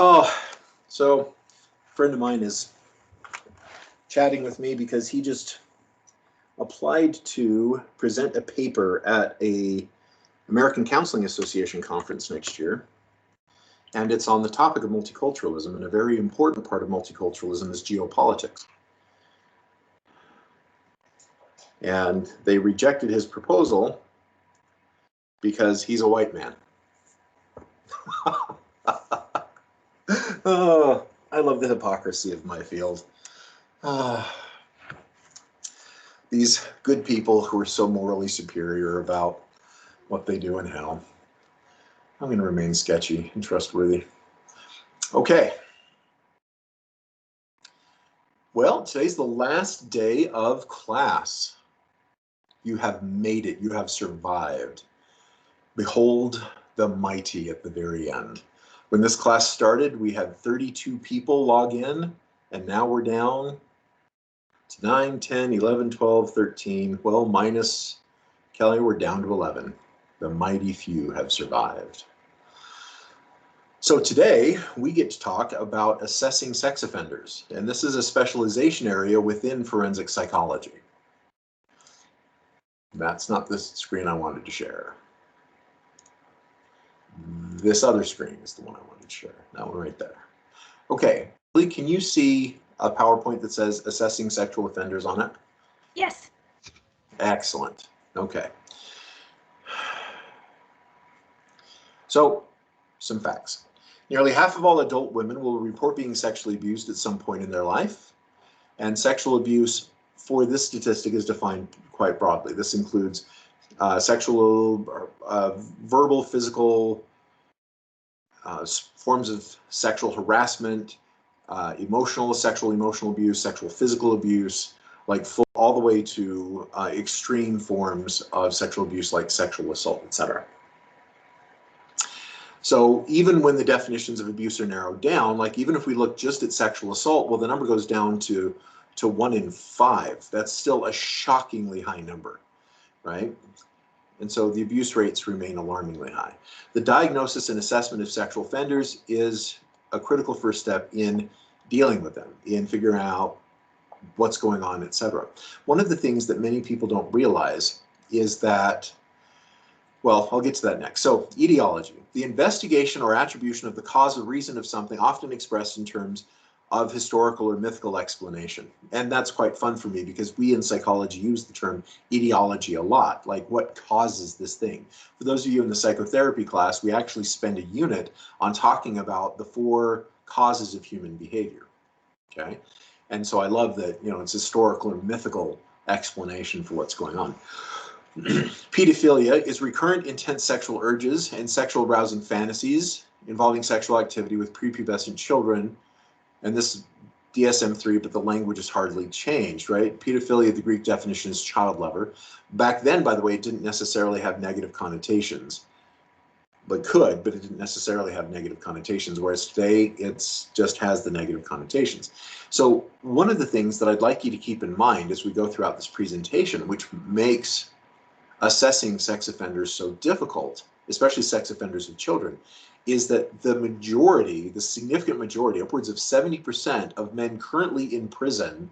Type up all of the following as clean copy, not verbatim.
Oh, so a friend of mine is chatting with me because he just applied to present a paper at a American Counseling Association conference next year. And it's on the topic of multiculturalism, and a very important part of multiculturalism is geopolitics. And they rejected his proposal because he's a white man. Oh, I love the hypocrisy of my field. These good people who are so morally superior about what they do and how. I'm going to remain sketchy and trustworthy. Okay. Well, today's the last day of class. You have made it. You have survived. Behold the mighty at the very end. When this class started, we had 32 people log in, and now we're down to 9, 10, 11, 12, 13. Well, minus Kelly, we're down to 11. The mighty few have survived. So today we get to talk about assessing sex offenders, and this is a specialization area within forensic psychology. That's not the screen I wanted to share. This other screen is the one I wanted to share, that one right there. Okay, can you see a PowerPoint that says assessing sexual offenders on it? Yes. Excellent, okay. So, some facts. Nearly half of all adult women will report being sexually abused at some point in their life. And sexual abuse for this statistic is defined quite broadly. This includes sexual, verbal, physical, forms of sexual harassment, sexual emotional abuse, sexual physical abuse, like all the way to extreme forms of sexual abuse like sexual assault, etc. So even when the definitions of abuse are narrowed down, like even if we look just at sexual assault, well, the number goes down to 1 in 5. That's still a shockingly high number, right? And so the abuse rates remain alarmingly high. The diagnosis and assessment of sexual offenders is a critical first step in dealing with them, in figuring out what's going on, etc. One of the things that many people don't realize is that, well, I'll get to that next. So, etiology, the investigation or attribution of the cause or reason of something, often expressed in terms of historical or mythical explanation. And that's quite fun for me because we in psychology use the term etiology a lot, like what causes this thing. For those of you in the psychotherapy class, we actually spend a unit on talking about the 4 causes of human behavior, okay? And so I love that, it's historical or mythical explanation for what's going on. Pedophilia is recurrent intense sexual urges and sexual arousing fantasies involving sexual activity with prepubescent children. And this is DSM-3, but the language has hardly changed, right? Pedophilia, the Greek definition is child lover. Back then, by the way, it didn't necessarily have negative connotations. But could, but it didn't necessarily have negative connotations, whereas today it just has the negative connotations. So one of the things that I'd like you to keep in mind as we go throughout this presentation, which makes assessing sex offenders so difficult, especially sex offenders of children, is that the significant majority, upwards of 70% of men currently in prison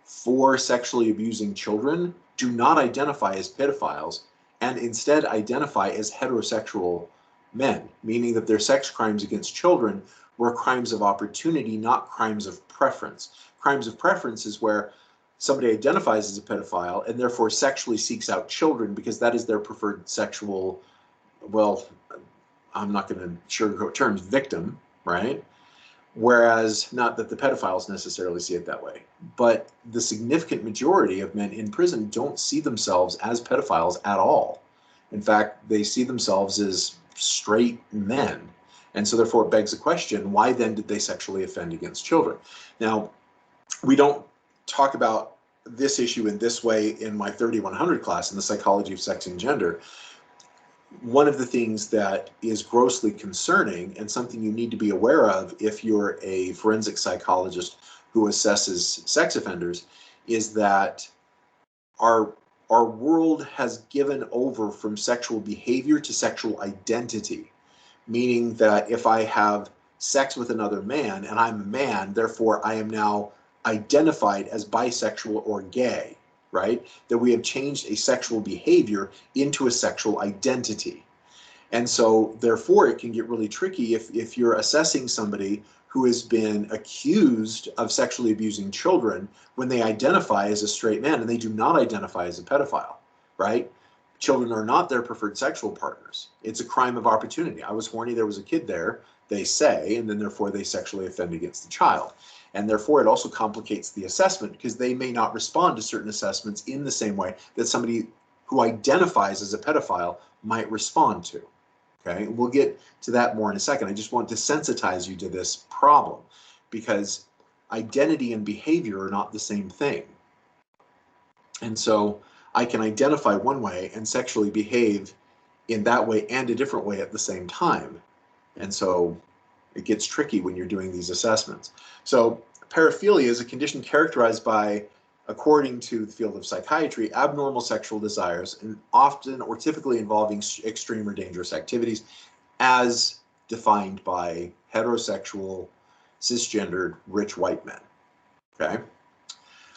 for sexually abusing children do not identify as pedophiles and instead identify as heterosexual men, meaning that their sex crimes against children were crimes of opportunity, not crimes of preference. Crimes of preference is where somebody identifies as a pedophile and therefore sexually seeks out children because that is their preferred sexual, well, I'm not going to sugarcoat terms, victim, right? Whereas not that the pedophiles necessarily see it that way, but the significant majority of men in prison don't see themselves as pedophiles at all. In fact, they see themselves as straight men. And so therefore it begs the question, why then did they sexually offend against children? Now, we don't talk about this issue in this way in my 3100 class in the psychology of sex and gender. One of the things that is grossly concerning and something you need to be aware of if you're a forensic psychologist who assesses sex offenders is that our world has given over from sexual behavior to sexual identity, meaning that if I have sex with another man and I'm a man, therefore I am now identified as bisexual or gay, right? That we have changed a sexual behavior into a sexual identity. And so therefore it can get really tricky if you're assessing somebody who has been accused of sexually abusing children when they identify as a straight man and they do not identify as a pedophile, right? Children are not their preferred sexual partners. It's a crime of opportunity. I was horny, there was a kid there, they say, and then therefore they sexually offend against the child. And therefore it also complicates the assessment because they may not respond to certain assessments in the same way that somebody who identifies as a pedophile might respond to. Okay, we'll get to that more in a second. I just want to sensitize you to this problem because identity and behavior are not the same thing. And so I can identify one way and sexually behave in that way and a different way at the same time. And so it gets tricky when you're doing these assessments. So paraphilia is a condition characterized by, according to the field of psychiatry, abnormal sexual desires, and often or typically involving extreme or dangerous activities as defined by heterosexual, cisgendered, rich white men. Okay?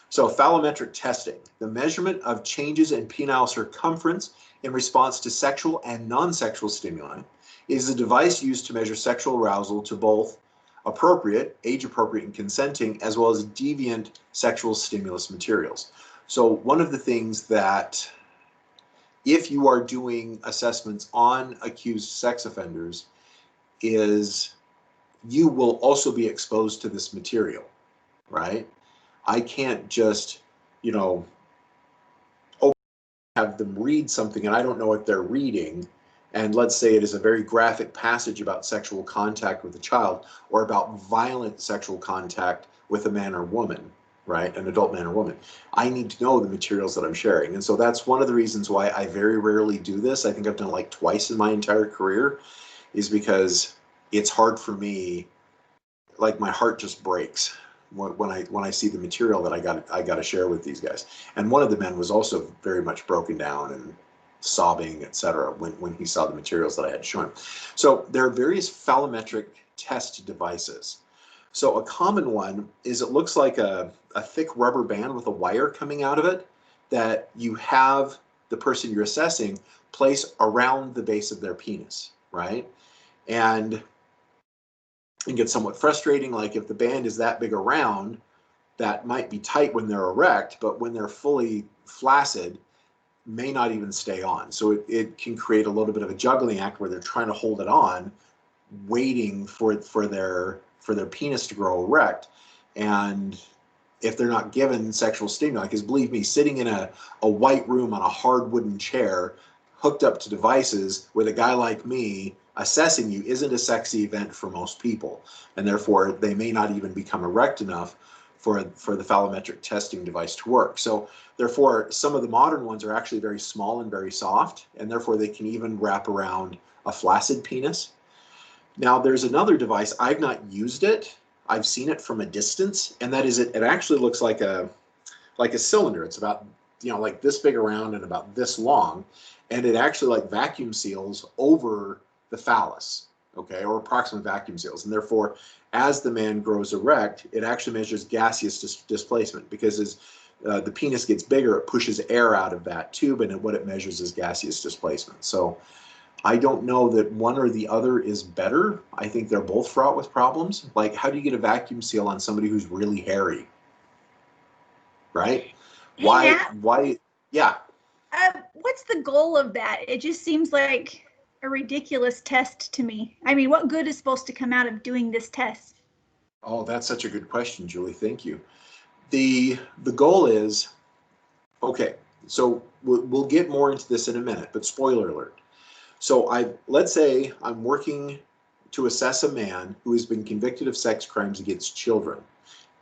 So phallometric testing, the measurement of changes in penile circumference in response to sexual and non-sexual stimuli, is a device used to measure sexual arousal to both appropriate, age-appropriate and consenting, as well as deviant sexual stimulus materials. So one of the things that, if you are doing assessments on accused sex offenders, is you will also be exposed to this material, right? I can't just, you know, have them read something and I don't know what they're reading. And let's say it is a very graphic passage about sexual contact with a child or about violent sexual contact with a man or woman, right? An adult man or woman. I need to know the materials that I'm sharing. And so that's one of the reasons why I very rarely do this. I think I've done it like twice in my entire career, is because it's hard for me, like my heart just breaks when I see the material that I got to share with these guys. And one of the men was also very much broken down and sobbing, etc., when he saw the materials that I had shown him. So there are various phallometric test devices. So a common one is, it looks like a thick rubber band with a wire coming out of it that you have the person you're assessing place around the base of their penis, right? And it gets somewhat frustrating, like if the band is that big around, that might be tight when they're erect, but when they're fully flaccid, may not even stay on. So it can create a little bit of a juggling act where they're trying to hold it on, waiting for their penis to grow erect. And if they're not given sexual stimuli, because believe me, sitting in a white room on a hard wooden chair, hooked up to devices with a guy like me assessing you isn't a sexy event for most people. And therefore, they may not even become erect enough for the phallometric testing device to work. So therefore, some of the modern ones are actually very small and very soft, and therefore they can even wrap around a flaccid penis. Now there's another device, I've not used it, I've seen it from a distance, and that is it actually looks like a cylinder. It's about, you know, like this big around and about this long, and it actually like vacuum seals over the phallus, okay, or approximate vacuum seals. And therefore, as the man grows erect, it actually measures gaseous displacement, because as the penis gets bigger, it pushes air out of that tube, and what it measures is gaseous displacement. So I don't know that one or the other is better. I think they're both fraught with problems. Like, how do you get a vacuum seal on somebody who's really hairy? Right? Hey, Matt, Why? Yeah. what's the goal of that? It just seems like a ridiculous test to me. I mean, what good is supposed to come out of doing this test? Oh, that's such a good question, Julie. Thank you. The goal is, okay, so we'll get more into this in a minute, but spoiler alert. So let's say I'm working to assess a man who has been convicted of sex crimes against children.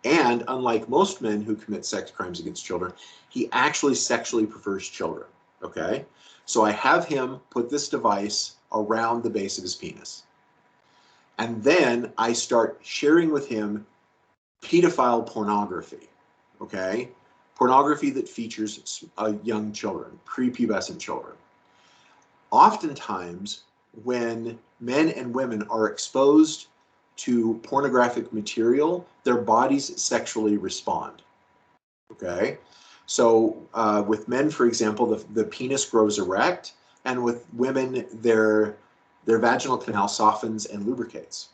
And unlike most men who commit sex crimes against children, he actually sexually prefers children, okay? So I have him put this device around the base of his penis. And then I start sharing with him pedophile pornography, okay? Pornography that features young children, prepubescent children. Oftentimes, when men and women are exposed to pornographic material, their bodies sexually respond. Okay, so with men, for example, the penis grows erect, and with women, their vaginal canal softens and lubricates.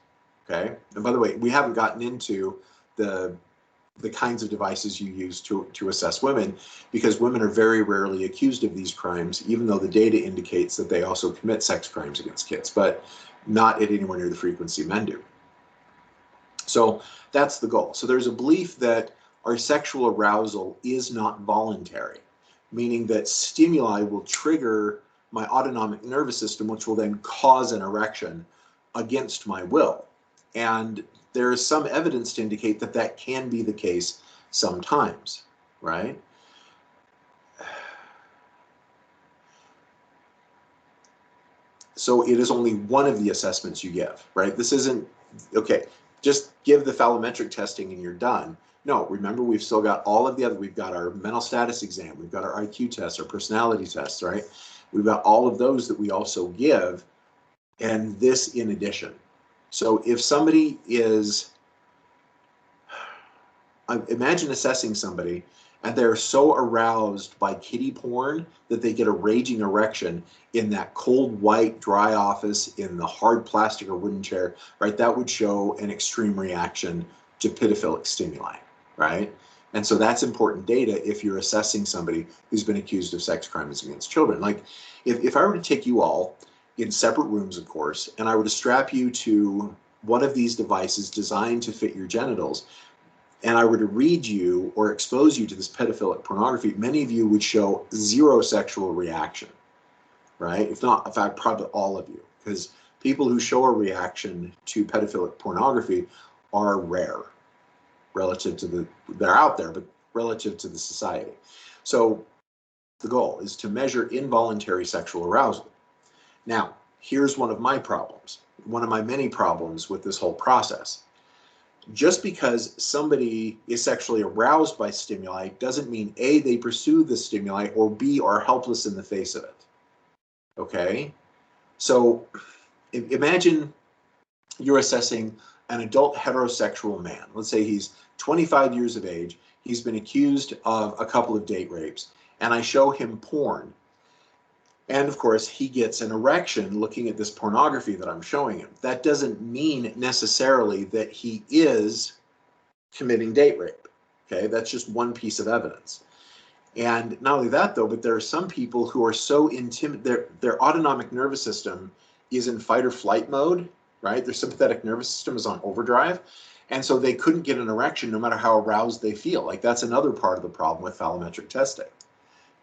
Okay, and by the way, we haven't gotten into the kinds of devices you use to assess women, because women are very rarely accused of these crimes, even though the data indicates that they also commit sex crimes against kids, but not at anywhere near the frequency men do. So that's the goal. So there's a belief that our sexual arousal is not voluntary, meaning that stimuli will trigger my autonomic nervous system, which will then cause an erection against my will. And there is some evidence to indicate that that can be the case sometimes, right? So it is only one of the assessments you give, right? This isn't, okay, just give the phallometric testing and you're done. No, remember, we've still got all of the other, we've got our mental status exam, we've got our IQ tests, our personality tests, right? We've got all of those that we also give, and this in addition. So if somebody is, imagine assessing somebody and they're so aroused by kiddie porn that they get a raging erection in that cold, white, dry office in the hard plastic or wooden chair, right? That would show an extreme reaction to pedophilic stimuli, right? And so that's important data if you're assessing somebody who's been accused of sex crimes against children. Like if I were to take you all in separate rooms, of course, and I were to strap you to one of these devices designed to fit your genitals, and I were to read you or expose you to this pedophilic pornography, many of you would show zero sexual reaction, right? If not, in fact, probably all of you, because people who show a reaction to pedophilic pornography are rare relative to they're out there, but relative to the society. So the goal is to measure involuntary sexual arousal. Now, here's one of my problems, one of my many problems with this whole process. Just because somebody is sexually aroused by stimuli doesn't mean A, they pursue the stimuli, or B, are helpless in the face of it. Okay? So imagine you're assessing an adult heterosexual man. Let's say he's 25 years of age. He's been accused of a couple of date rapes, and I show him porn. And of course, he gets an erection looking at this pornography that I'm showing him. That doesn't mean necessarily that he is committing date rape. Okay, that's just one piece of evidence. And not only that, though, but there are some people who are so their autonomic nervous system is in fight or flight mode, right? Their sympathetic nervous system is on overdrive. And so they couldn't get an erection no matter how aroused they feel. Like that's another part of the problem with phallometric testing,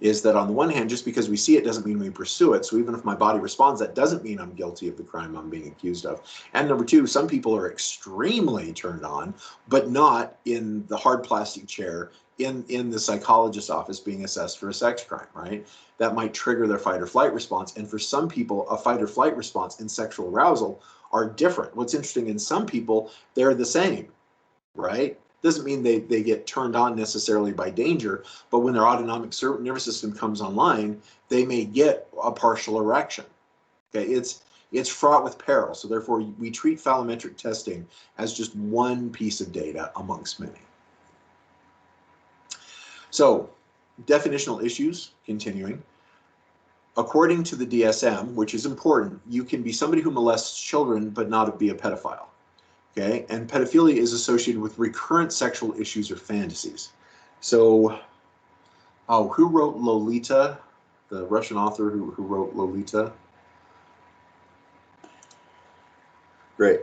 is that on the one hand, just because we see it doesn't mean we pursue it. So even if my body responds, that doesn't mean I'm guilty of the crime I'm being accused of. And number two, some people are extremely turned on, but not in the hard plastic chair in the psychologist's office being assessed for a sex crime, right? That might trigger their fight or flight response. And for some people, a fight or flight response and sexual arousal are different. What's interesting, in some people, they're the same, right? Doesn't mean they get turned on necessarily by danger, but when their autonomic nervous system comes online, they may get a partial erection. Okay, it's fraught with peril. So therefore, we treat phallometric testing as just one piece of data amongst many. So definitional issues, continuing. According to the DSM, which is important, you can be somebody who molests children but not be a pedophile. Okay, and pedophilia is associated with recurrent sexual issues or fantasies. So, who wrote Lolita? The Russian author who wrote Lolita? Great.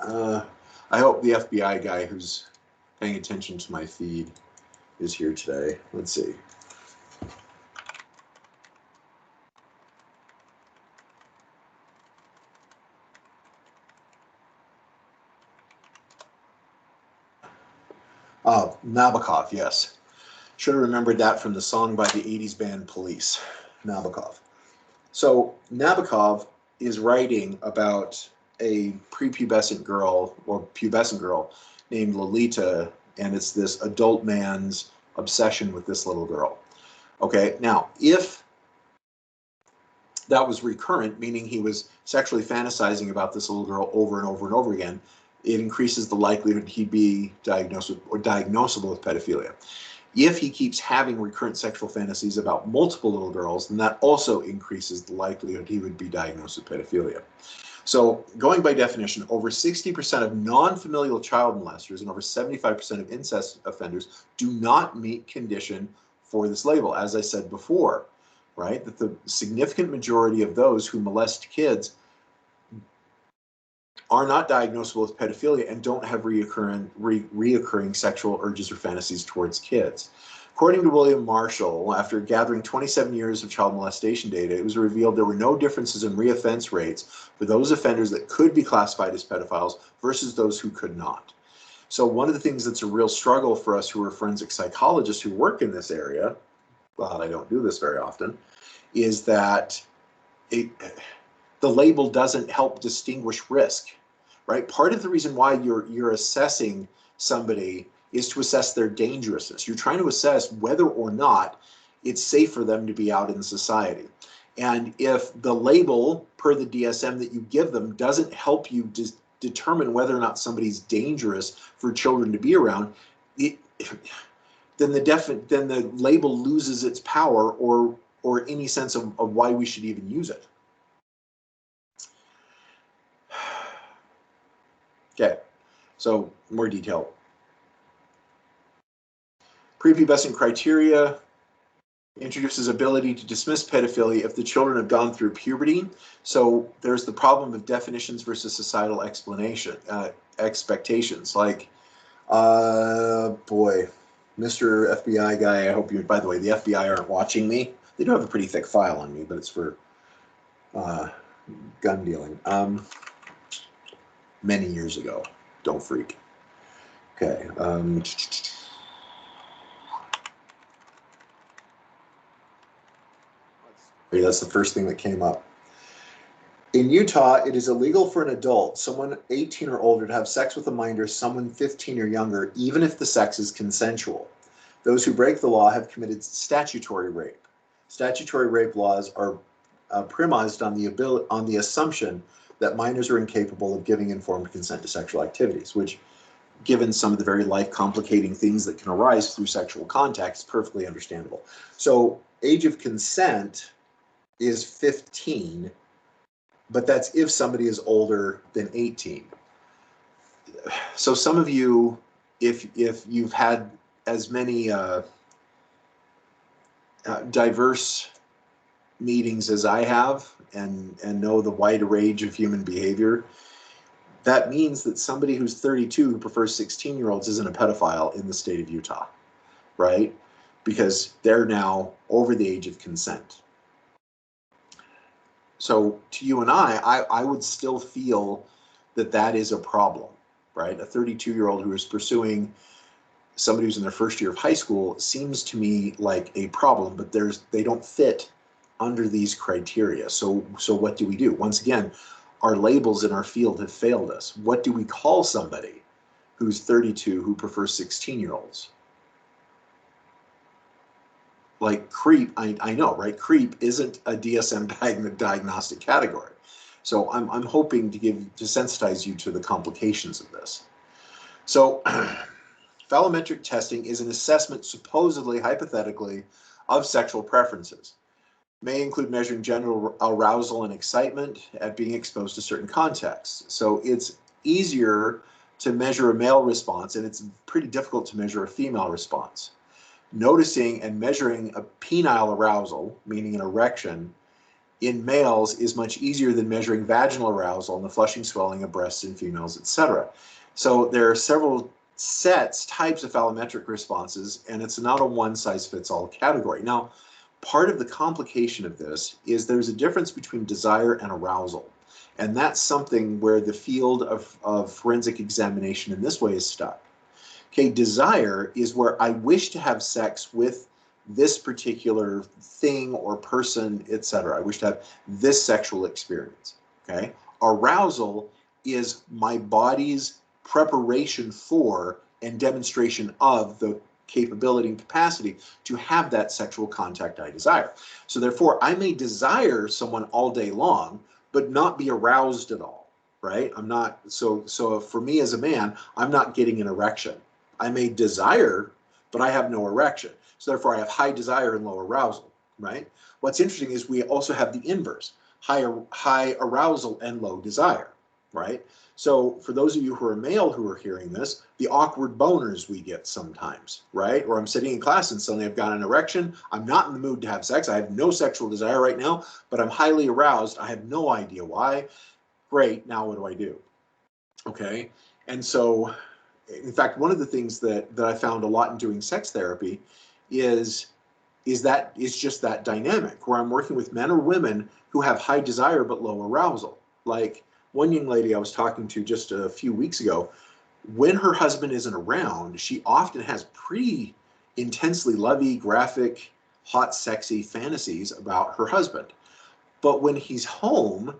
I hope the FBI guy who's paying attention to my feed is here today. Let's see. Nabokov, yes. Should have remembered that from the song by the 80s band Police, Nabokov. So Nabokov is writing about a prepubescent girl or pubescent girl named Lolita, and it's this adult man's obsession with this little girl. Okay, now if that was recurrent, meaning he was sexually fantasizing about this little girl over and over and over again, it increases the likelihood he'd be diagnosed with, or diagnosable with pedophilia. If he keeps having recurrent sexual fantasies about multiple little girls, then that also increases the likelihood he would be diagnosed with pedophilia. So going by definition, over 60% of non-familial child molesters and over 75% of incest offenders do not meet condition for this label, as I said before, right? That the significant majority of those who molest kids are not diagnosable with pedophilia and don't have reoccurring sexual urges or fantasies towards kids. According to William Marshall, after gathering 27 years of child molestation data, it was revealed there were no differences in reoffense rates for those offenders that could be classified as pedophiles versus those who could not. So one of the things that's a real struggle for us who are forensic psychologists who work in this area, well, I don't do this very often, is that the label doesn't help distinguish risk, right? Part of the reason why you're assessing somebody is to assess their dangerousness. You're trying to assess whether or not it's safe for them to be out in society. And if the label per the DSM that you give them doesn't help you determine whether or not somebody's dangerous for children to be around, then the label loses its power or any sense of why we should even use it. Okay, so more detail. Prepubescent criteria introduces ability to dismiss pedophilia if the children have gone through puberty. So there's the problem of definitions versus societal expectations. Like, boy, Mr. FBI guy, I hope you, by the way, the FBI aren't watching me. They do have a pretty thick file on me, but it's for gun dealing. Many years ago. Don't freak. Okay. That's the first thing that came up. In Utah, it is illegal for an adult, someone 18 or older, to have sex with a minor, someone 15 or younger, even if the sex is consensual. Those who break the law have committed statutory rape. Statutory rape laws are premised on the assumption that minors are incapable of giving informed consent to sexual activities, which, given some of the very life complicating things that can arise through sexual contact, is perfectly understandable. So age of consent is 15, but that's if somebody is older than 18. So some of you, if you've had as many diverse meetings as I have and know the wide range of human behavior, that means that somebody who's 32 who prefers 16-year-olds isn't a pedophile in the state of Utah, right? Because they're now over the age of consent. So to you and I would still feel that that is a problem, right? A 32-year-old who is pursuing somebody who's in their first year of high school seems to me like a problem, but they don't fit under these criteria. So what do we do? Once again, our labels in our field have failed us. What do we call somebody who's 32 who prefers 16-year-olds? Like creep, I know, right? Creep isn't a DSM diagnostic category. So I'm hoping to sensitize you to the complications of this. So phallometric testing is an assessment, supposedly, hypothetically, of sexual preferences. May include measuring genital arousal and excitement at being exposed to certain contexts. So it's easier to measure a male response, and it's pretty difficult to measure a female response. Noticing and measuring a penile arousal, meaning an erection, in males is much easier than measuring vaginal arousal and the flushing, swelling of breasts in females, etc. So there are several types of phallometric responses, and it's not a one-size-fits-all category. Now, part of the complication of this is there's a difference between desire and arousal, and that's something where the field of forensic examination in this way is stuck. Okay, desire is where I wish to have sex with this particular thing or person, etc. I wish to have this sexual experience. Okay, arousal is my body's preparation for and demonstration of the capability and capacity to have that sexual contact I desire. So therefore, I may desire someone all day long, but not be aroused at all, right? I'm not, so for me as a man, I'm not getting an erection. I may desire, but I have no erection. So therefore, I have high desire and low arousal, right? What's interesting is we also have the inverse, high arousal and low desire, right? So for those of you who are male who are hearing this, the awkward boners we get sometimes, right? Or I'm sitting in class and suddenly I've got an erection. I'm not in the mood to have sex. I have no sexual desire right now, but I'm highly aroused. I have no idea why. Great, now what do I do? Okay, and so, in fact, one of the things that I found a lot in doing sex therapy is just that dynamic where I'm working with men or women who have high desire but low arousal. Like one young lady I was talking to just a few weeks ago, when her husband isn't around, she often has pretty intensely lovey, graphic, hot, sexy fantasies about her husband. But when he's home,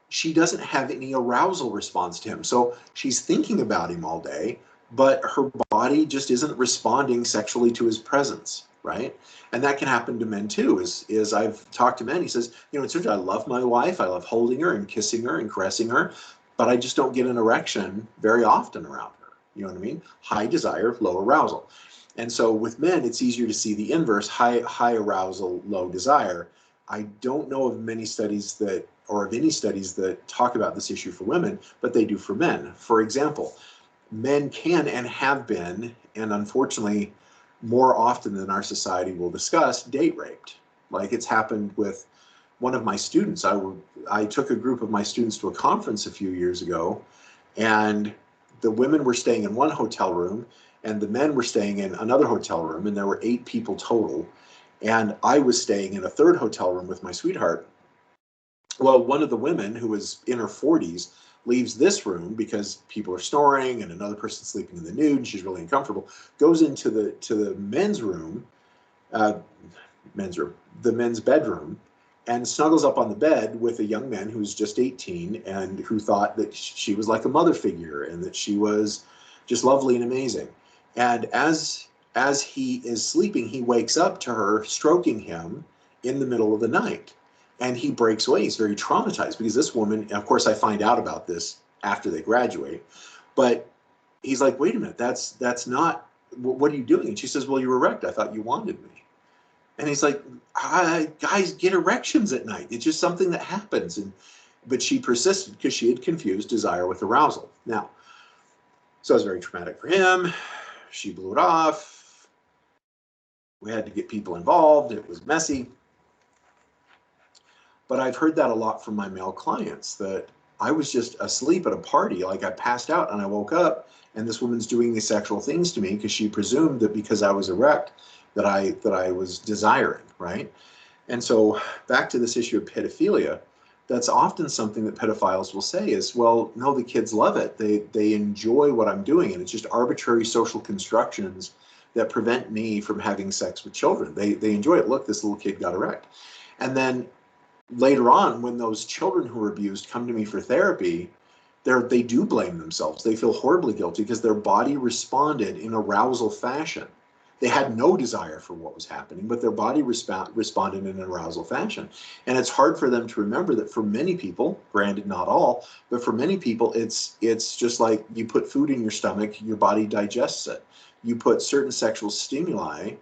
she doesn't have any arousal response to him. So she's thinking about him all day, but her body just isn't responding sexually to his presence, right? And that can happen to men too. Is I've talked to men, he says, you know, it's I love my wife, I love holding her and kissing her and caressing her, but I just don't get an erection very often around her. You know what I mean? High desire, low arousal. And so with men, it's easier to see the inverse, high arousal, low desire. I don't know of many studies that, or of any studies that talk about this issue for women, but they do for men. For example, men can and have been, and unfortunately more often than our society will discuss, date raped. Like it's happened with one of my students. I took a group of my students to a conference a few years ago, and the women were staying in one hotel room and the men were staying in another hotel room, and there were 8 people total. And I was staying in a third hotel room with my sweetheart. Well, one of the women, who was in her 40s, leaves this room because people are snoring and another person's sleeping in the nude and she's really uncomfortable, goes into the men's room, the men's bedroom, and snuggles up on the bed with a young man who's just 18 and who thought that she was like a mother figure and that she was just lovely and amazing. And as he is sleeping, he wakes up to her stroking him in the middle of the night. And he breaks away. He's very traumatized because this woman, of course, I find out about this after they graduate, but he's like, wait a minute, that's not, what are you doing? And she says, well, you're erect. I thought you wanted me. And he's like, guys get erections at night. It's just something that happens. But she persisted because she had confused desire with arousal. Now, so it was very traumatic for him. She blew it off. We had to get people involved. It was messy. But I've heard that a lot from my male clients, that I was just asleep at a party, like I passed out and I woke up and this woman's doing these sexual things to me because she presumed that because I was erect that I was desiring, right? And so back to this issue of pedophilia, that's often something that pedophiles will say is, well, no, the kids love it. They enjoy what I'm doing, and it's just arbitrary social constructions that prevent me from having sex with children. They enjoy it. Look, this little kid got erect. And then later on, when those children who were abused come to me for therapy, they do blame themselves. They feel horribly guilty because their body responded in arousal fashion. They had no desire for what was happening, but their body responded in an arousal fashion. And it's hard for them to remember that for many people, granted not all, but for many people, it's just like you put food in your stomach, your body digests it. You put certain sexual stimuli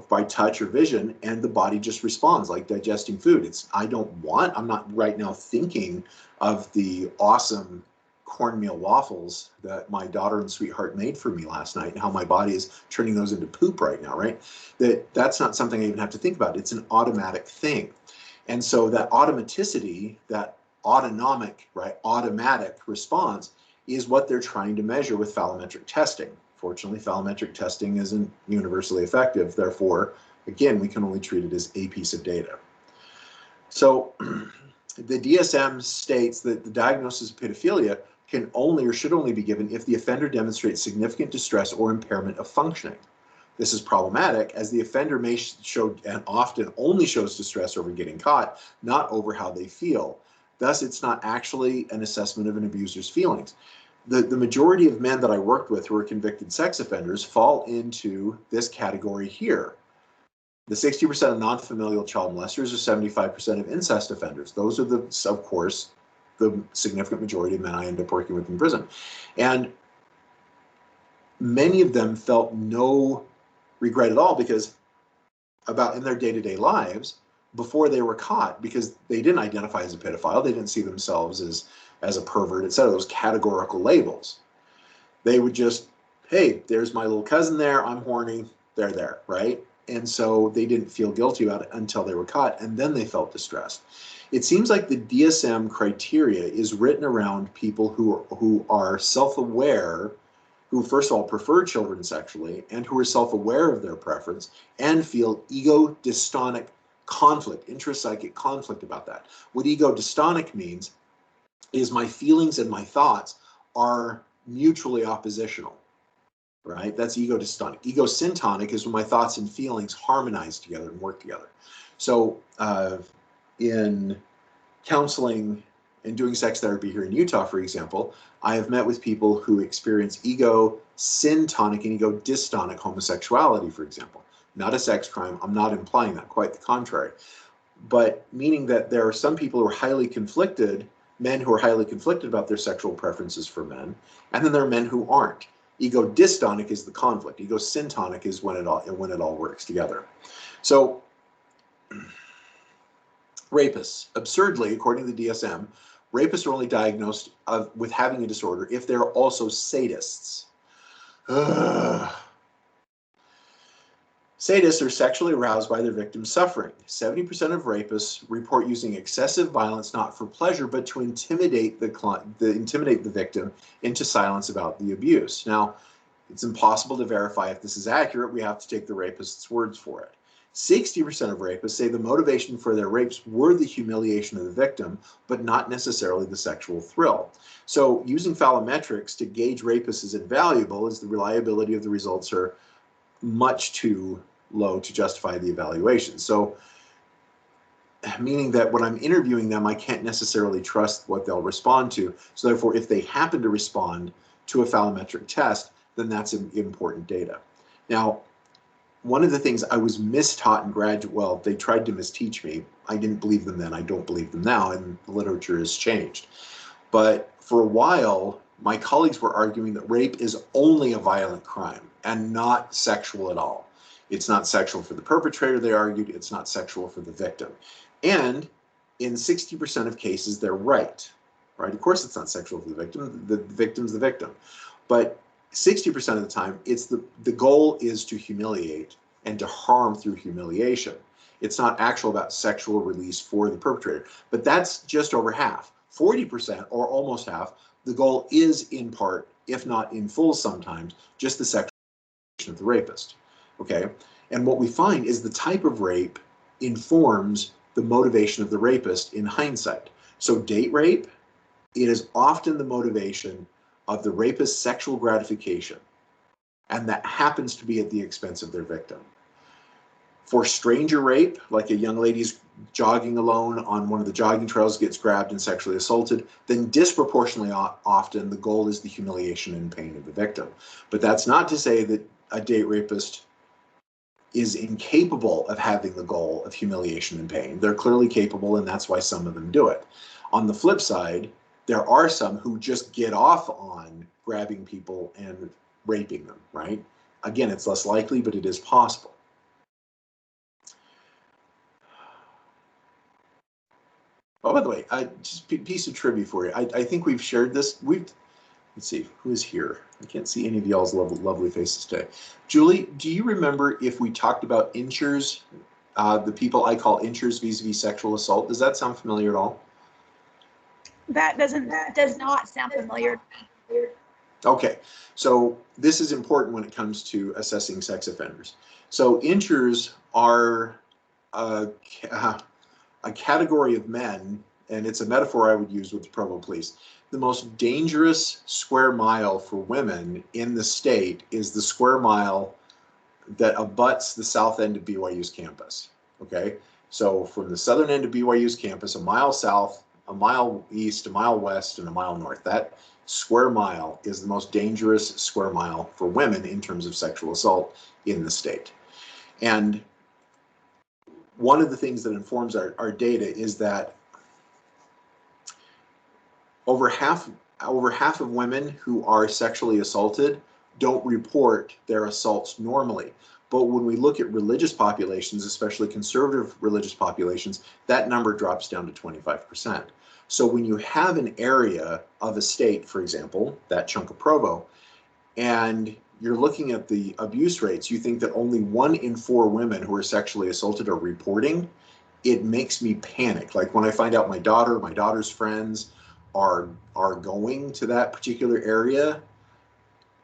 by touch or vision, and the body just responds like digesting food. I'm not right now thinking of the awesome cornmeal waffles that my daughter and sweetheart made for me last night and how my body is turning those into poop right now, right? That's not something I even have to think about. It's an automatic thing. And so that automaticity, that autonomic, right, automatic response is what they're trying to measure with phallometric testing. Fortunately, phallometric testing isn't universally effective. Therefore, again, we can only treat it as a piece of data. So the DSM states that the diagnosis of pedophilia can only or should only be given if the offender demonstrates significant distress or impairment of functioning. This is problematic as the offender may show, and often only shows, distress over getting caught, not over how they feel. Thus, it's not actually an assessment of an abuser's feelings. the majority of men that I worked with who are convicted sex offenders fall into this category here. The 60% of non-familial child molesters are 75% of incest offenders. Those are the, of course, the significant majority of men I end up working with in prison. And many of them felt no regret at all because about in their day-to-day lives before they were caught, because they didn't identify as a pedophile, they didn't see themselves as a pervert, etc. Those categorical labels. They would just, hey, there's my little cousin there, I'm horny, they're there, right? And so they didn't feel guilty about it until they were caught, and then they felt distressed. It seems like the DSM criteria is written around people who are self-aware, who first of all prefer children sexually, and who are self-aware of their preference and feel ego-dystonic conflict, intrapsychic conflict about that. What ego-dystonic means is my feelings and my thoughts are mutually oppositional. Right? That's ego-dystonic. Ego-syntonic is when my thoughts and feelings harmonize together and work together. So in counseling and doing sex therapy here in Utah, for example, I have met with people who experience ego-syntonic and ego-dystonic homosexuality, for example. Not a sex crime. I'm not implying that, quite the contrary. But meaning that there are some people who are highly conflicted, men who are highly conflicted about their sexual preferences for men, and then there are men who aren't. Ego-dystonic is the conflict. Ego-syntonic is when it all works together. So rapists, absurdly, according to the DSM, rapists are only diagnosed with having a disorder if they're also sadists. Sadists are sexually aroused by their victim's suffering. 70% of rapists report using excessive violence not for pleasure, but to intimidate the victim into silence about the abuse. Now, it's impossible to verify if this is accurate. We have to take the rapist's words for it. 60% of rapists say the motivation for their rapes were the humiliation of the victim, but not necessarily the sexual thrill. So using phallometrics to gauge rapists is invaluable, as the reliability of the results are much too low to justify the evaluation. So meaning that when I'm interviewing them, I can't necessarily trust what they'll respond to. So therefore, if they happen to respond to a phallometric test, then that's important data. Now, one of the things I was mistaught in graduate, well, they tried to misteach me. I didn't believe them then, I don't believe them now, and the literature has changed. But for a while, my colleagues were arguing that rape is only a violent crime and not sexual at all. It's not sexual for the perpetrator, they argued, it's not sexual for the victim. And in 60% of cases, they're right? Of course it's not sexual for the victim's the victim. But 60% of the time, it's the goal is to humiliate and to harm through humiliation. It's not actual about sexual release for the perpetrator. But that's just over half. 40%, or almost half, the goal is in part, if not in full sometimes, just the sexual of the rapist. Okay? And what we find is the type of rape informs the motivation of the rapist in hindsight. So date rape, it is often the motivation of the rapist's sexual gratification, and that happens to be at the expense of their victim. For stranger rape, like a young lady's jogging alone on one of the jogging trails, gets grabbed and sexually assaulted, then disproportionately often the goal is the humiliation and pain of the victim. But that's not to say that a date rapist is incapable of having the goal of humiliation and pain. They're clearly capable, and that's why some of them do it. On the flip side, there are some who just get off on grabbing people and raping them, right? Again, it's less likely, but it is possible. Oh, by the way, just a piece of trivia for you. I think we've shared this. Let's see, who is here? I can't see any of y'all's lovely faces today. Julie, do you remember if we talked about inchers, the people I call inchers vis-a-vis sexual assault? Does that sound familiar at all? That does not sound familiar. Okay, so this is important when it comes to assessing sex offenders. So inchers are a category of men, and it's a metaphor I would use with the Provo Police. The most dangerous square mile for women in the state is the square mile that abuts the south end of BYU's campus. Okay, so from the southern end of BYU's campus, a mile south, a mile east, a mile west, and a mile north. That square mile is the most dangerous square mile for women in terms of sexual assault in the state. And one of the things that informs our data is that over half of women who are sexually assaulted don't report their assaults normally. But when we look at religious populations, especially conservative religious populations, that number drops down to 25%. So when you have an area of a state, for example, that chunk of Provo, and you're looking at the abuse rates, you think that only 1 in 4 women who are sexually assaulted are reporting, it makes me panic. Like when I find out my daughter's friends are going to that particular area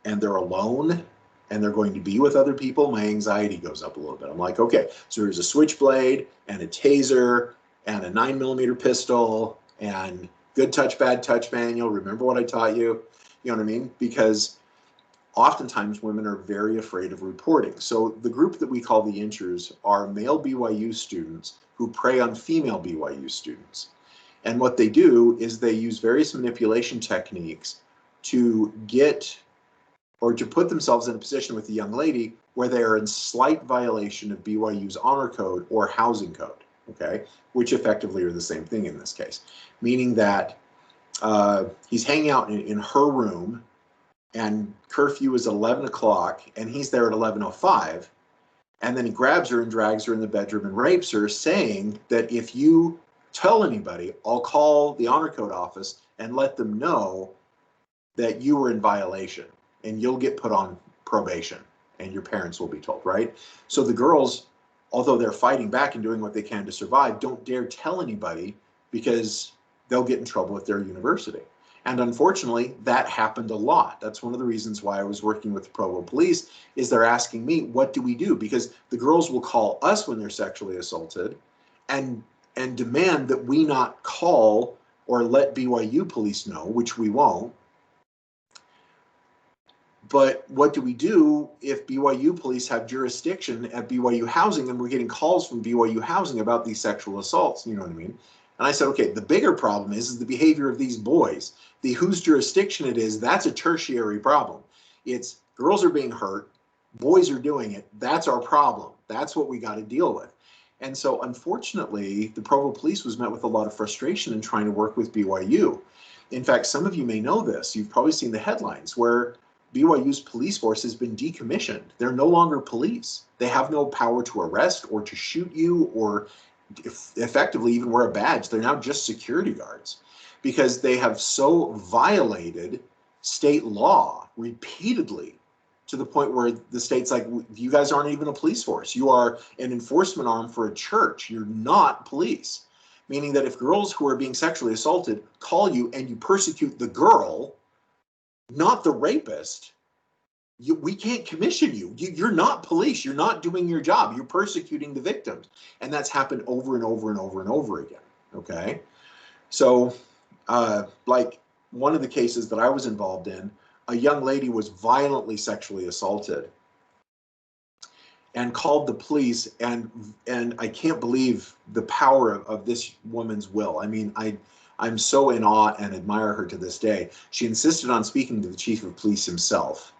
and they're alone and they're going to be with other people, my anxiety goes up a little bit. I'm like, okay, so there's a switchblade and a taser and a 9mm pistol and good touch, bad touch manual. Remember what I taught you? You know what I mean? Because oftentimes women are very afraid of reporting. So the group that we call the inchers are male BYU students who prey on female BYU students. And what they do is they use various manipulation techniques to get or to put themselves in a position with the young lady where they are in slight violation of BYU's honor code or housing code, okay, which effectively are the same thing in this case, meaning that he's hanging out in her room and curfew is 11 o'clock and he's there at 11:05, and then he grabs her and drags her in the bedroom and rapes her, saying that if you tell anybody, I'll call the honor code office and let them know that you were in violation and you'll get put on probation and your parents will be told, right? So the girls, although they're fighting back and doing what they can to survive, don't dare tell anybody because they'll get in trouble at their university. And unfortunately, that happened a lot. That's one of the reasons why I was working with the Provo police, is they're asking me, what do we do? Because the girls will call us when they're sexually assaulted and demand that we not call or let BYU police know, which we won't. But what do we do if BYU police have jurisdiction at BYU Housing and we're getting calls from BYU Housing about these sexual assaults? You know what I mean? And I said, okay, the bigger problem is the behavior of these boys. The whose jurisdiction it is, that's a tertiary problem. It's girls are being hurt, boys are doing it. That's our problem. That's what we got to deal with. And so unfortunately, the Provo police was met with a lot of frustration in trying to work with BYU. In fact, some of you may know this. You've probably seen the headlines where BYU's police force has been decommissioned. They're no longer police. They have no power to arrest or to shoot you or effectively even wear a badge. They're now just security guards because they have so violated state law repeatedly to the point where the state's like, you guys aren't even a police force. You are an enforcement arm for a church. You're not police. Meaning that if girls who are being sexually assaulted call you and you persecute the girl, not the rapist, we can't commission you. You're not police. You're not doing your job. You're persecuting the victims. And that's happened over and over and over and over again. Okay. So like one of the cases that I was involved in, a young lady was violently sexually assaulted and called the police. And I can't believe the power of this woman's will. I mean, I'm so in awe and admire her to this day. She insisted on speaking to the chief of police himself.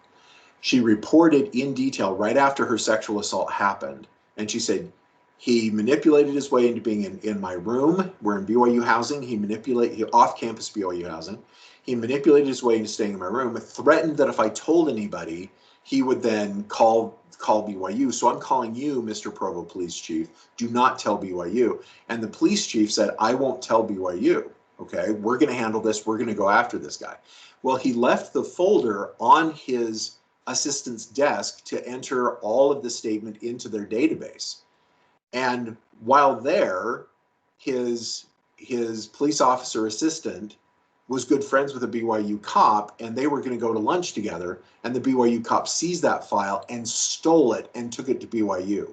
She reported in detail right after her sexual assault happened. And she said, he manipulated his way into being in my room. We're in BYU Housing. He off-campus BYU Housing. He manipulated his way into staying in my room, threatened that if I told anybody, he would then call BYU. So I'm calling you, Mr. Provo Police Chief. Do not tell BYU. And the police chief said, I won't tell BYU. Okay, we're going to handle this. We're going to go after this guy. Well, he left the folder on his assistant's desk to enter all of the statement into their database. And while there, his police officer assistant was good friends with a BYU cop, and they were going to go to lunch together, and the BYU cop seized that file and stole it and took it to BYU.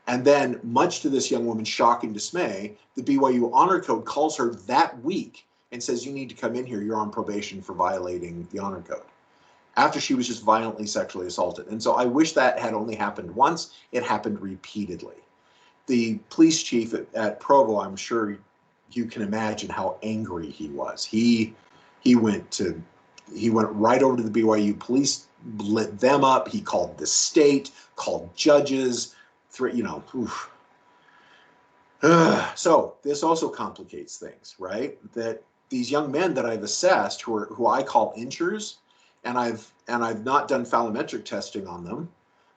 And then, much to this young woman's shock and dismay, the BYU Honor Code calls her that week and says, you need to come in here. You're on probation for violating the Honor Code, after she was just violently sexually assaulted. And so I wish that had only happened once. It happened repeatedly. The police chief at Provo, I'm sure you can imagine how angry he was. He went to He went right over to the BYU police, lit them up. He called the state, called judges, you know, oof. So this also complicates things, right? That these young men that I've assessed, who I call inchers, and I've not done phallometric testing on them,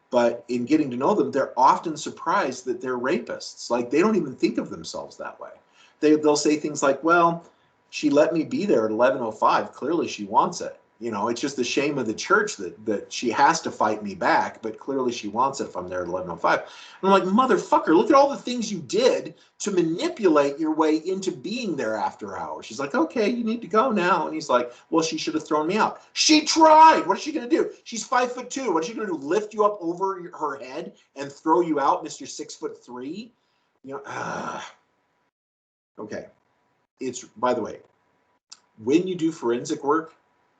but in getting to know them, they're often surprised that they're rapists. Like, they don't even think of themselves that way. They'll say things like, well, she let me be there at 11:05. Clearly she wants it. You know, it's just the shame of the church that she has to fight me back, but clearly she wants it if I'm there at 11:05. And I'm like, motherfucker, look at all the things you did to manipulate your way into being there after hours. She's like, okay, you need to go now. And he's like, well, she should have thrown me out. She tried. What is she going to do? She's 5'2". What is she going to do? Lift you up over her head and throw you out, Mr. 6'3"? You know, okay. It's, by the way, when you do forensic work,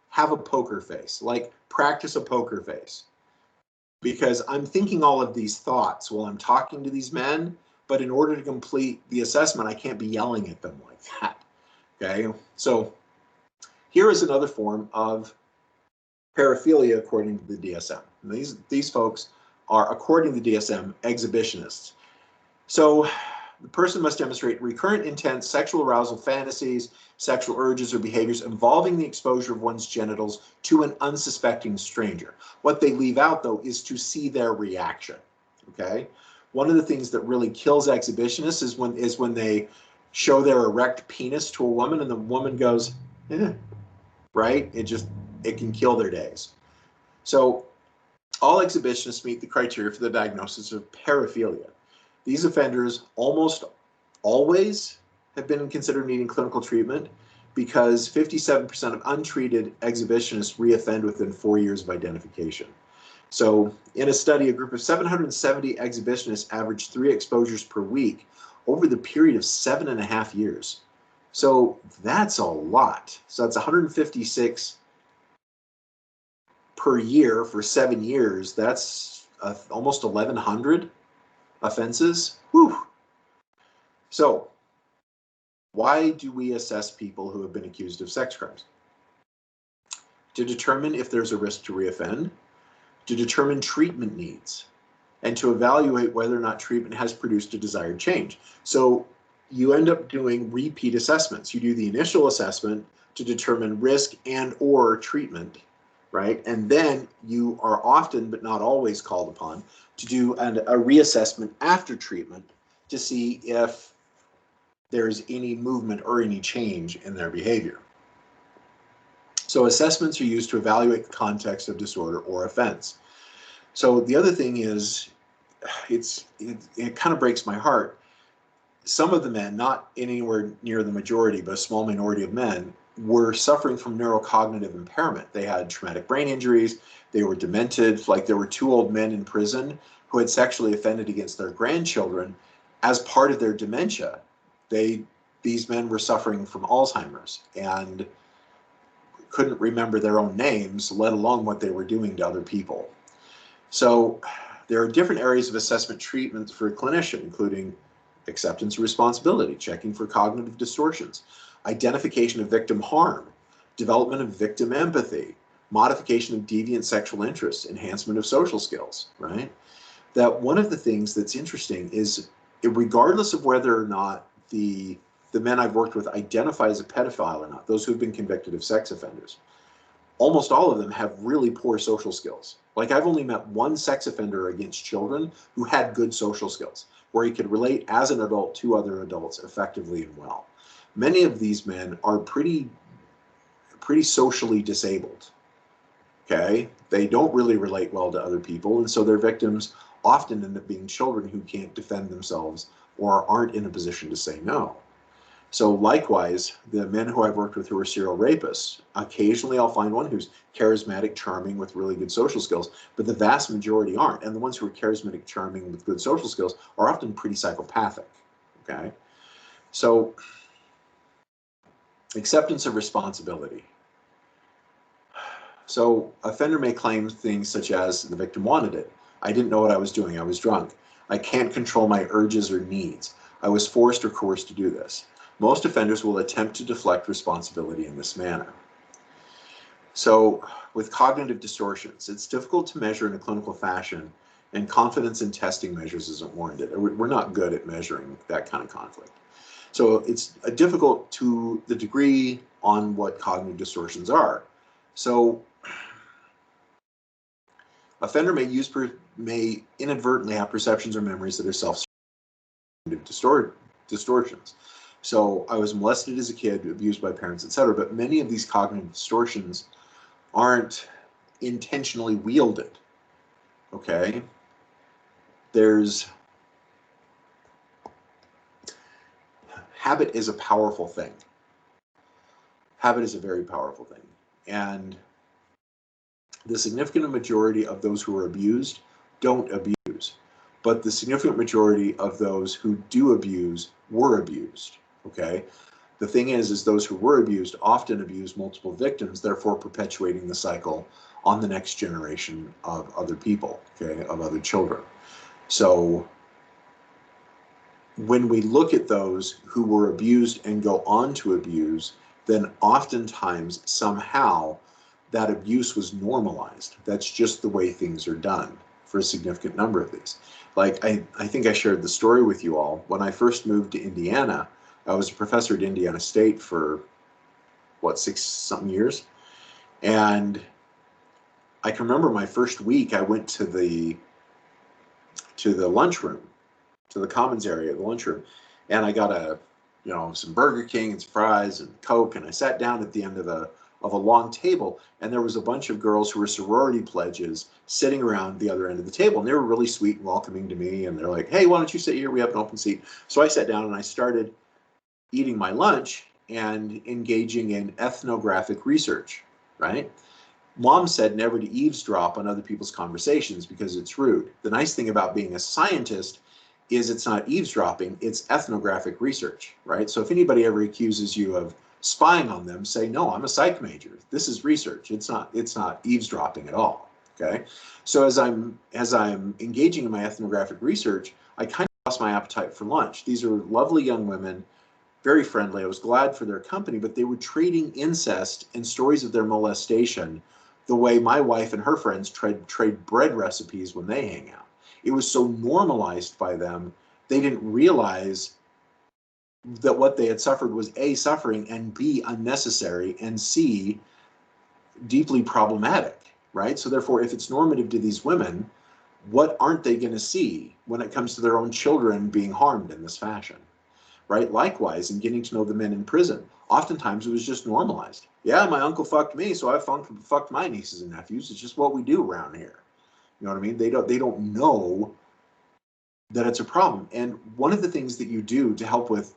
have a poker face, like practice a poker face, because I'm thinking all of these thoughts while I'm talking to these men, but in order to complete the assessment, I can't be yelling at them like that. Okay, so here is another form of paraphilia according to the DSM. And these folks are, according to the DSM, exhibitionists. So the person must demonstrate recurrent intense sexual arousal fantasies, sexual urges, or behaviors involving the exposure of one's genitals to an unsuspecting stranger. What they leave out, though, is to see their reaction. Okay? One of the things that really kills exhibitionists is when they show their erect penis to a woman and the woman goes, eh, right? It can kill their days. So all exhibitionists meet the criteria for the diagnosis of paraphilia. These offenders almost always have been considered needing clinical treatment because 57% of untreated exhibitionists reoffend within 4 years of identification. So in a study, a group of 770 exhibitionists averaged 3 exposures per week over the period of 7.5 years. So that's a lot. So that's 156 per year for 7 years. That's almost 1,100 offenses. Whew. So why do we assess people who have been accused of sex crimes? To determine if there's a risk to reoffend, to determine treatment needs, and to evaluate whether or not treatment has produced a desired change. So you end up doing repeat assessments. You do the initial assessment to determine risk and or treatment, right? And then you are often, but not always, called upon to do a reassessment after treatment to see if there's any movement or any change in their behavior. So assessments are used to evaluate the context of disorder or offense. So the other thing is, it kind of breaks my heart. Some of the men, not anywhere near the majority, but a small minority of men, were suffering from neurocognitive impairment. They had traumatic brain injuries, they were demented. Like, there were 2 old men in prison who had sexually offended against their grandchildren as part of their dementia. These men were suffering from Alzheimer's and couldn't remember their own names, let alone what they were doing to other people. So there are different areas of assessment treatments for a clinician, including acceptance of responsibility, checking for cognitive distortions, identification of victim harm, development of victim empathy, modification of deviant sexual interests, enhancement of social skills, right? That one of the things that's interesting is, regardless of whether or not the men I've worked with identify as a pedophile or not, those who've been convicted of sex offenders, almost all of them have really poor social skills. Like, I've only met one sex offender against children who had good social skills, where he could relate as an adult to other adults effectively and well. Many of these men are pretty socially disabled, okay? They don't really relate well to other people, and so their victims often end up being children who can't defend themselves or aren't in a position to say no. So likewise, the men who I've worked with who are serial rapists, occasionally I'll find one who's charismatic, charming, with really good social skills, but the vast majority aren't. And the ones who are charismatic, charming, with good social skills are often pretty psychopathic, okay? So acceptance of responsibility. So offender may claim things such as, the victim wanted it. I didn't know what I was doing. I was drunk. I can't control my urges or needs. I was forced or coerced to do this. Most offenders will attempt to deflect responsibility in this manner. So with cognitive distortions, it's difficult to measure in a clinical fashion, and confidence in testing measures isn't warranted. We're not good at measuring that kind of conflict. So it's difficult to the degree on what cognitive distortions are. So offender may inadvertently have perceptions or memories that are distortions. So I was molested as a kid, abused by parents, etc. But many of these cognitive distortions aren't intentionally wielded. Okay, habit is a powerful thing. Habit is a very powerful thing, and the significant majority of those who are abused don't abuse, but the significant majority of those who do abuse were abused. Okay, the thing is those who were abused often abuse multiple victims, therefore perpetuating the cycle on the next generation of other people, okay, of other children. So when we look at those who were abused and go on to abuse, then oftentimes somehow that abuse was normalized. That's just the way things are done for a significant number of these. Like I think I shared the story with you all. When I first moved to Indiana, I was a professor at Indiana State for what, 6-something years. And I can remember my first week, I went to the lunchroom, to the commons area, the lunchroom, and I got some Burger King and some fries and Coke, and I sat down at the end of a long table, and there was a bunch of girls who were sorority pledges sitting around the other end of the table, and they were really sweet and welcoming to me, and they're like, hey, why don't you sit here? We have an open seat. So I sat down and I started eating my lunch and engaging in ethnographic research, right? Mom said never to eavesdrop on other people's conversations because it's rude. The nice thing about being a scientist is it's not eavesdropping, it's ethnographic research, right? So if anybody ever accuses you of spying on them, say, no, I'm a psych major. This is research. It's not eavesdropping at all, okay? So as I'm engaging in my ethnographic research, I kind of lost my appetite for lunch. These are lovely young women, very friendly. I was glad for their company, but they were trading incest and stories of their molestation the way my wife and her friends trade bread recipes when they hang out. It was so normalized by them, they didn't realize that what they had suffered was A, suffering, and B, unnecessary, and C, deeply problematic, right? So therefore, if it's normative to these women, what aren't they going to see when it comes to their own children being harmed in this fashion, right? Likewise, in getting to know the men in prison, oftentimes it was just normalized. Yeah, my uncle fucked me, so I fucked my nieces and nephews. It's just what we do around here. You know what I mean? They don't know that it's a problem. And one of the things that you do to help with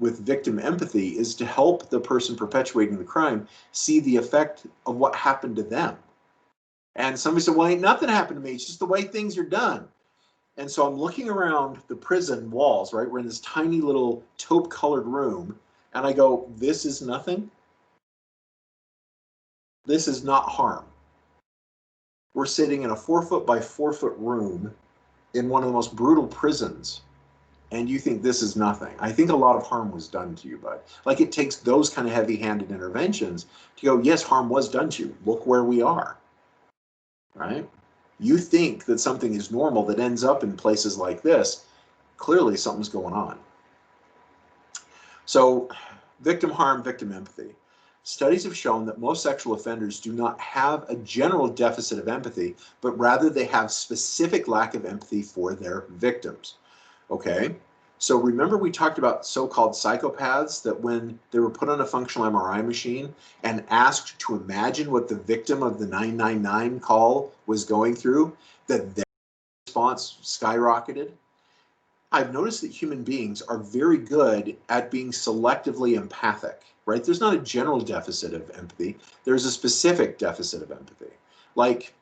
victim empathy is to help the person perpetuating the crime see the effect of what happened to them. And somebody said, well, ain't nothing happened to me. It's just the way things are done. And so I'm looking around the prison walls, right? We're in this tiny little taupe colored room. And I go, this is nothing. This is not harm. We're sitting in a 4-foot by 4-foot room in one of the most brutal prisons, and you think this is nothing. I think a lot of harm was done to you, bud. Like, it takes those kind of heavy-handed interventions to go, yes, harm was done to you. Look where we are, right? You think that something is normal that ends up in places like this. Clearly, something's going on. So, victim harm, victim empathy. Studies have shown that most sexual offenders do not have a general deficit of empathy, but rather they have specific lack of empathy for their victims. Okay, so remember we talked about so-called psychopaths that when they were put on a functional MRI machine and asked to imagine what the victim of the 999 call was going through, that their response skyrocketed? I've noticed that human beings are very good at being selectively empathic, right? There's not a general deficit of empathy. There's a specific deficit of empathy. Like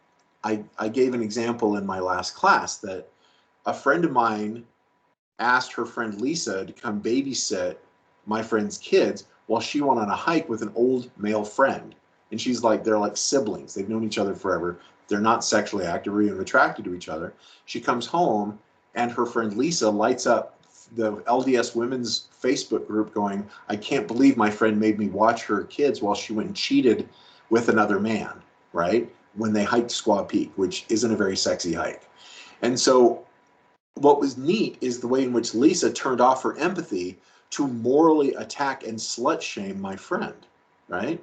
I gave an example in my last class that a friend of mine asked her friend Lisa to come babysit my friend's kids while she went on a hike with an old male friend. And she's like, they're like siblings. They've known each other forever. They're not sexually active or even attracted to each other. She comes home and her friend Lisa lights up the LDS Women's Facebook group going, I can't believe my friend made me watch her kids while she went and cheated with another man, right? When they hiked Squaw Peak, which isn't a very sexy hike. And so what was neat is the way in which Lisa turned off her empathy to morally attack and slut shame my friend, right?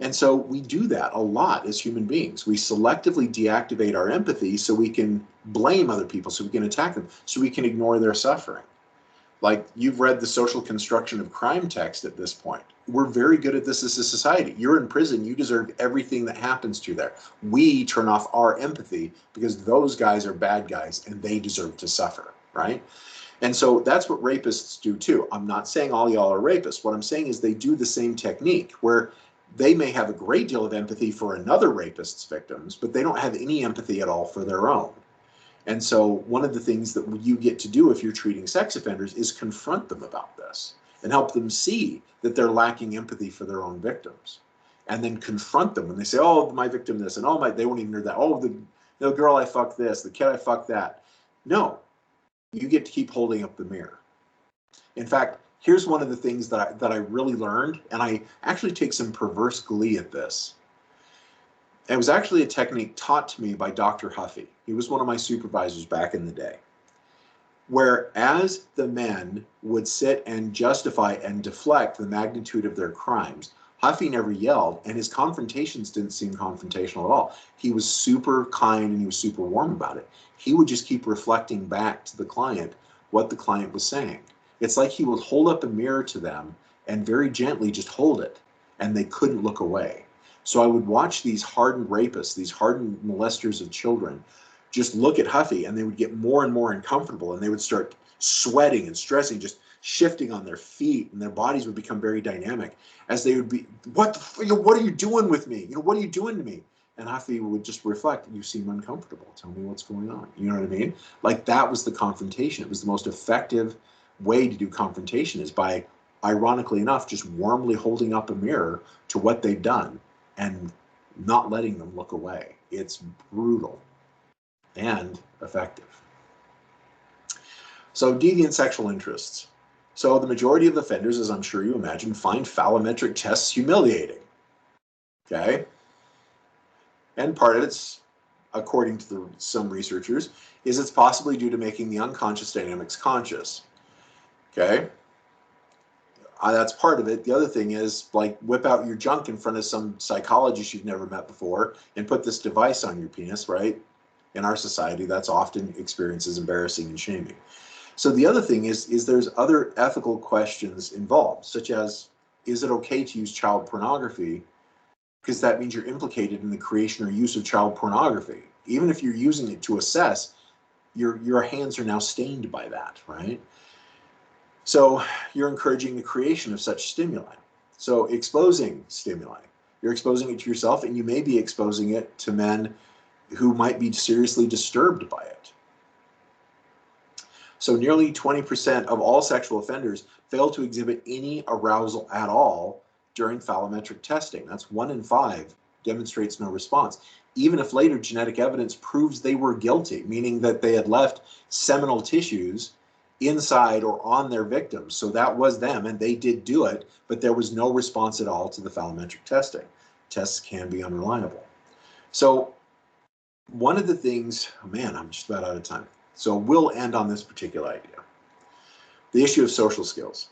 And so we do that a lot as human beings. We selectively deactivate our empathy so we can blame other people, so we can attack them, so we can ignore their suffering. Like, you've read The Social Construction of Crime text at this point. We're very good at this as a society. You're in prison, you deserve everything that happens to you there. We turn off our empathy because those guys are bad guys and they deserve to suffer, right? And so that's what rapists do too. I'm not saying all y'all are rapists. What I'm saying is they do the same technique where they may have a great deal of empathy for another rapist's victims, but they don't have any empathy at all for their own. And so one of the things that you get to do if you're treating sex offenders is confront them about this and help them see that they're lacking empathy for their own victims. And then confront them when they say, oh, my victim this, and oh, they won't even hear that. Oh, the girl I fucked this, the kid I fucked that. No, you get to keep holding up the mirror. In fact, here's one of the things that I really learned, and I actually take some perverse glee at this. It was actually a technique taught to me by Dr. Huffy. He was one of my supervisors back in the day. Whereas the men would sit and justify and deflect the magnitude of their crimes, Huffy never yelled, and his confrontations didn't seem confrontational at all. He was super kind and he was super warm about it. He would just keep reflecting back to the client what the client was saying. It's like he would hold up a mirror to them and very gently just hold it, and they couldn't look away. So I would watch these hardened rapists, these hardened molesters of children, just look at Huffy, and they would get more and more uncomfortable, and they would start sweating and stressing, just shifting on their feet, and their bodies would become very dynamic as they would be, what are you doing with me? What are you doing to me? And Huffy would just reflect, you seem uncomfortable. Tell me what's going on. You know what I mean? Like, that was the confrontation. It was the most effective way to do confrontation, is by, ironically enough, just warmly holding up a mirror to what they've done and not letting them look away. It's brutal and effective. So, deviant sexual interests. So the majority of offenders, as I'm sure you imagine, find phallometric tests humiliating. Okay? And part of it's, according to some researchers, is it's possibly due to making the unconscious dynamics conscious. Okay? That's part of it. The other thing is, like, whip out your junk in front of some psychologist you've never met before and put this device on your penis, right? In our society, that's often experienced as embarrassing and shaming. So the other thing is there's other ethical questions involved, such as, is it okay to use child pornography? Because that means you're implicated in the creation or use of child pornography. Even if you're using it to assess, your hands are now stained by that, right? So you're encouraging the creation of such stimuli. So exposing stimuli, you're exposing it to yourself, and you may be exposing it to men who might be seriously disturbed by it. So nearly 20% of all sexual offenders fail to exhibit any arousal at all during phallometric testing. That's 1 in 5 demonstrates no response, even if later genetic evidence proves they were guilty, meaning that they had left seminal tissues inside or on their victims. So that was them, and they did do it, but there was no response at all to the phallometric testing. Tests can be unreliable. So one of the things, oh man, I'm just about out of time. So we'll end on this particular idea. The issue of social skills.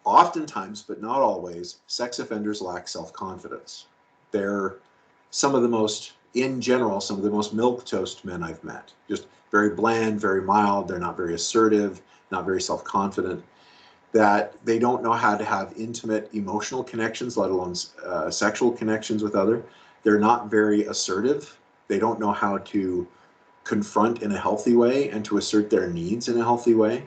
Oftentimes, but not always, sex offenders lack self-confidence. They're some of the most, in general, some of the most milquetoast men I've met. Just very bland, very mild. They're not very assertive, not very self-confident. That they don't know how to have intimate emotional connections, let alone sexual connections with others. They're not very assertive. They don't know how to confront in a healthy way and to assert their needs in a healthy way.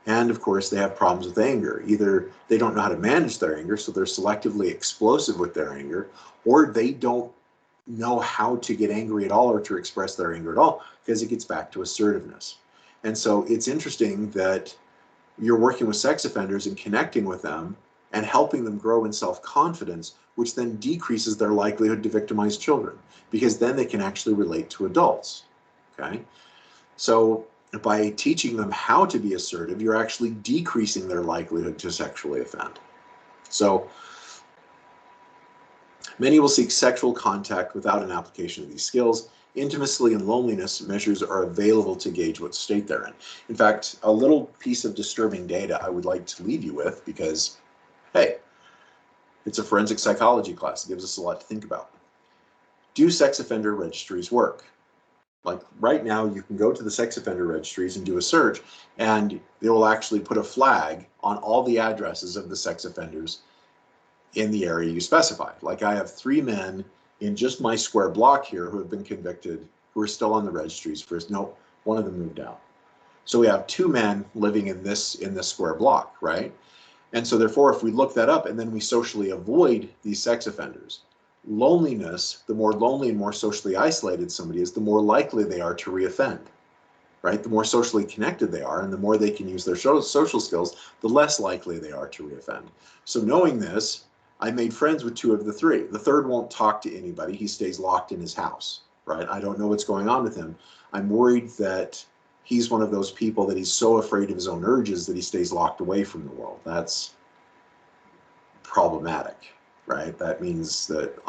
And of course, they have problems with anger. Either they don't know how to manage their anger, so they're selectively explosive with their anger, or they don't know how to get angry at all or to express their anger at all, because it gets back to assertiveness. And so it's interesting that you're working with sex offenders and connecting with them and helping them grow in self-confidence, which then decreases their likelihood to victimize children, because then they can actually relate to adults. Okay, so by teaching them how to be assertive, you're actually decreasing their likelihood to sexually offend. So Many will seek sexual contact without an application of these skills. Intimacy and loneliness measures are available to gauge what state they're in. In fact, a little piece of disturbing data I would like to leave you with because, hey, it's a forensic psychology class. It gives us a lot to think about. Do sex offender registries work? Like right now, you can go to the sex offender registries and do a search, and they will actually put a flag on all the addresses of the sex offenders in the area you specify. Like I have 3 men in just my square block here who have been convicted, who are still on the registries. No, one of them moved out. So we have 2 men living in this square block, right? And so therefore, if we look that up and then we socially avoid these sex offenders, loneliness, the more lonely and more socially isolated somebody is, the more likely they are to reoffend, right? The more socially connected they are and the more they can use their social skills, the less likely they are to reoffend. So knowing this, I made friends with 2 of the 3. The third won't talk to anybody. He stays locked in his house, right? I don't know what's going on with him. I'm worried that he's one of those people that he's so afraid of his own urges that he stays locked away from the world. That's problematic, right? That means that,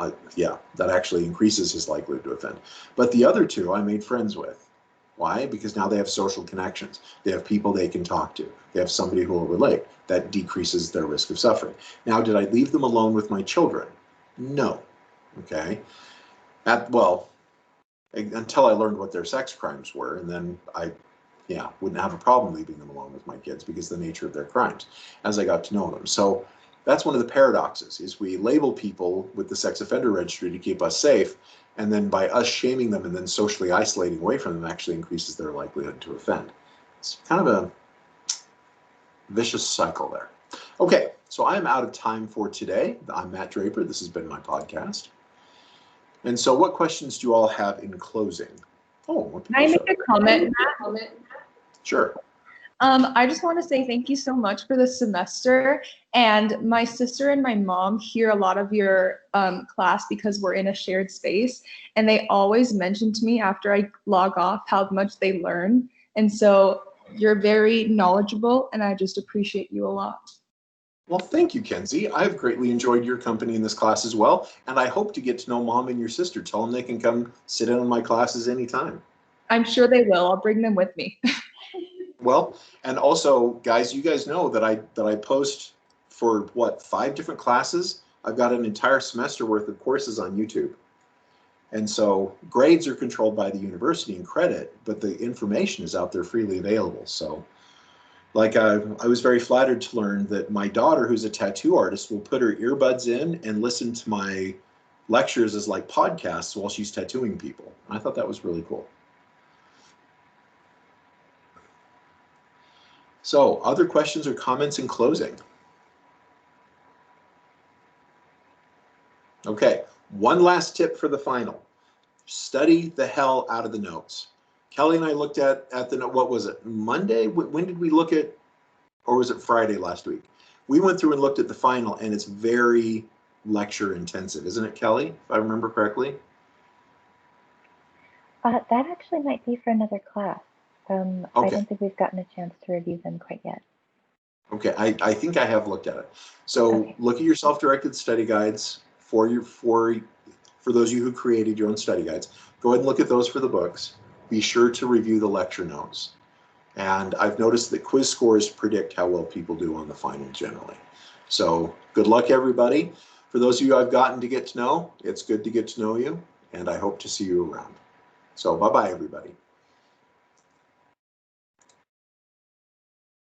that actually increases his likelihood to offend. But the other 2 I made friends with. Why? Because now they have social connections. They have people they can talk to. They have somebody who will relate. That decreases their risk of suffering. Now, did I leave them alone with my children? No. Okay. Until I learned what their sex crimes were, and then I wouldn't have a problem leaving them alone with my kids because of the nature of their crimes as I got to know them. So that's one of the paradoxes, is we label people with the sex offender registry to keep us safe, and then by us shaming them and then socially isolating away from them actually increases their likelihood to offend. It's kind of a vicious cycle there. Okay, so I am out of time for today. I'm Matt Draper. This has been my podcast. And so what questions do you all have in closing? Can I make a comment, Matt? Sure. I just want to say thank you so much for this semester. And my sister and my mom hear a lot of your class because we're in a shared space. And they always mention to me after I log off how much they learn. And so you're very knowledgeable, and I just appreciate you a lot. Well, thank you, Kenzie. I've greatly enjoyed your company in this class as well. And I hope to get to know Mom and your sister. Tell them they can come sit in on my classes anytime. I'm sure they will. I'll bring them with me. Well, and also, guys, you guys know that I post for 5 different classes. I've got an entire semester worth of courses on YouTube. And so grades are controlled by the university and credit, but the information is out there freely available. So like I was very flattered to learn that my daughter, who's a tattoo artist, will put her earbuds in and listen to my lectures as like podcasts while she's tattooing people. I thought that was really cool. So, other questions or comments in closing? Okay, one last tip for the final. Study the hell out of the notes. Kelly and I looked at the note, what was it, Monday? When did we look at, or was it Friday last week? We went through and looked at the final, and it's very lecture intensive, isn't it, Kelly, if I remember correctly? That actually might be for another class. Okay. I don't think we've gotten a chance to review them quite yet. Okay, I think I have looked at it. So Okay. Look at your self-directed study guides for those of you who created your own study guides. Go ahead and look at those for the books. Be sure to review the lecture notes. And I've noticed that quiz scores predict how well people do on the final generally. So good luck, everybody. For those of you I've gotten to get to know, it's good to get to know you, and I hope to see you around. So bye-bye, everybody.